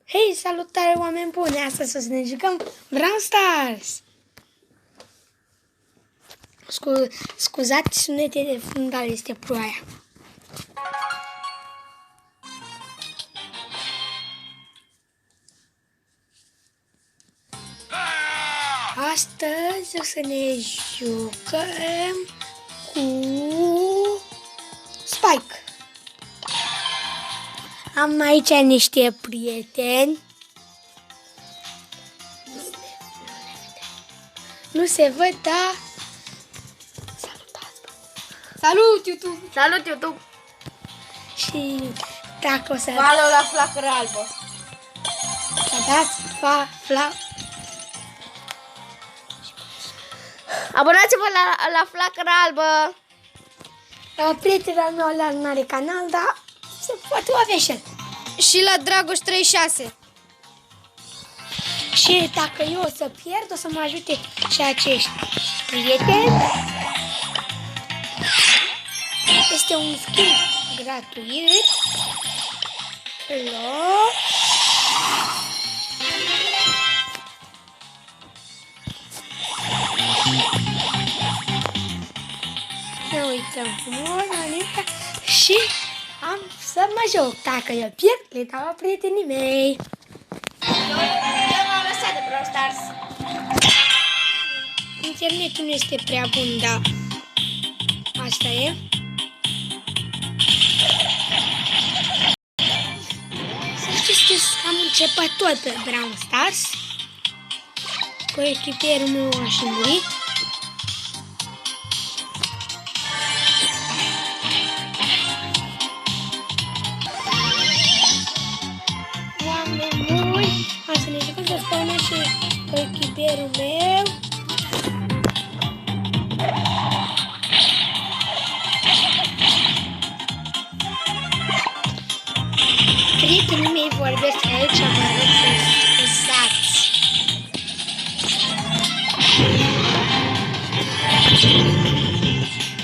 Hei, salutare oameni buni! Astăzi o să ne jucăm Brawl Stars! Scuzați sunetele de fundal, este ploaia. Astăzi o să ne jucăm cu Spike. Am aici niște prieteni. Nu se văd, da? Salut, YouTube! Salut, YouTube! Și dacă o să Follow la flacără albă. dați Abonați-vă la flacără albă! prietenul meu ăla nu are canal, dar se poate avea și el. Și la Dragoș 36. Și dacă eu o să pierd, o să mă ajute și acești prieteni. Este un skin gratuit. Hello. Ne uităm frumos, și am să mă joc. Dacă eu pierd, le dau la prietenii mei. Eu m-am lăsat de Brawl Stars. Internetul nu este prea bun, dar asta e. Să știți că am începător pe Brawl Stars. Cu echipierul meu a și murit. Oameni buni, am să ne jucăm să spune și cu echipierul meu. Prietenii mei vorbesc aici, mă rog să scuzați.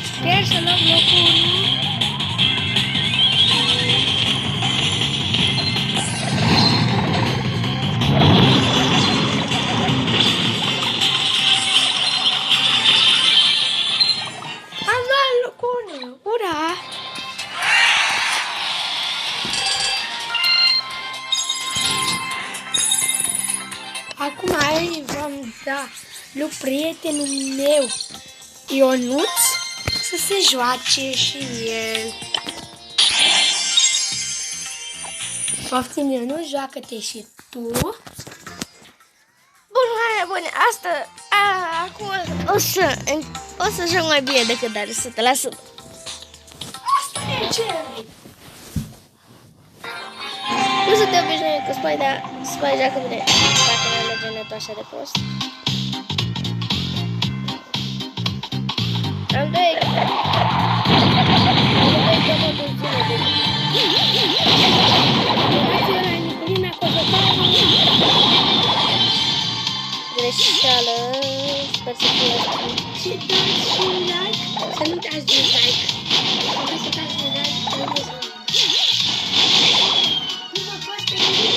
Sper să luăm locul 1. Am luat locul 1, ura! Acum vom da lui prietenul meu, Ionuț, să se joace și el. Poftim, Ionuț, joacă-te și tu. Bun, hai, bun, acum o să joc mai bine decât dar 100%. Asta e ce? Nu sunt de obișnuit cu Spike, dar Spike joacă bine. Dacă nu merge netul așa de prost. Am doi comoduri zile de greșeală. Sper să fie asta. Și dați și un like, să nu dați dislike. Dacă să dați un like, trebuie să nu mă poți pe mine.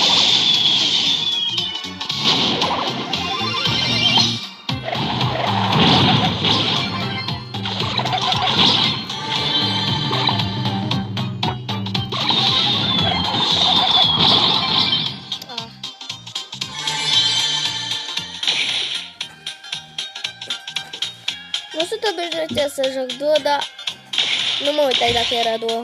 Nu sunt obișnuită să joc duo, dar nu mă uitai dacă era duo.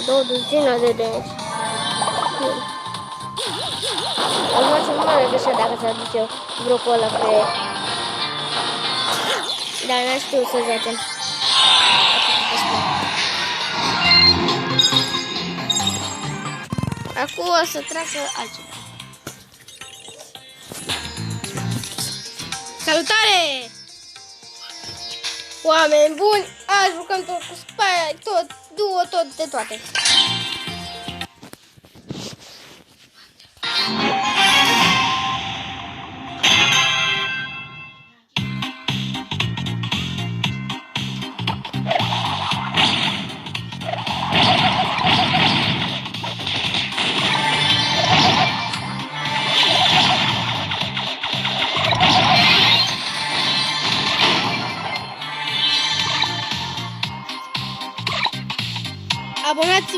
Două duzină de deci. Aș face un mare greșeală dacă s-ar duce grupul ăla pe... Dar n-am știut să joace. Acum o să treacă altceva. Salutare! Oameni buni, azi jucăm tot cu Spike, tot, duo, tot de toate.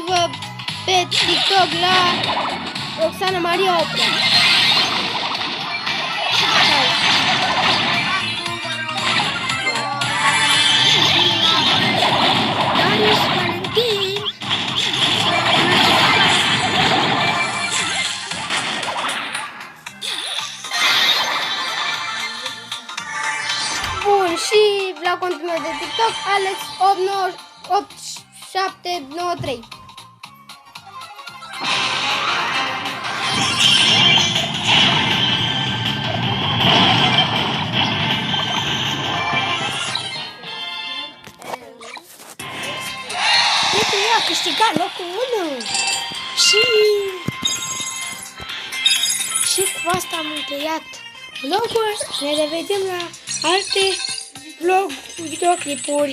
Uitați-vă pe TikTok la Roxana Maria Oprea. Darius Valentin. Bun, și la contul meu de TikTok, Alex8793. Prietenul meu a câștigat locul 1. Și cu asta am încheiat vlogul. Ne revedem la alte videoclipuri.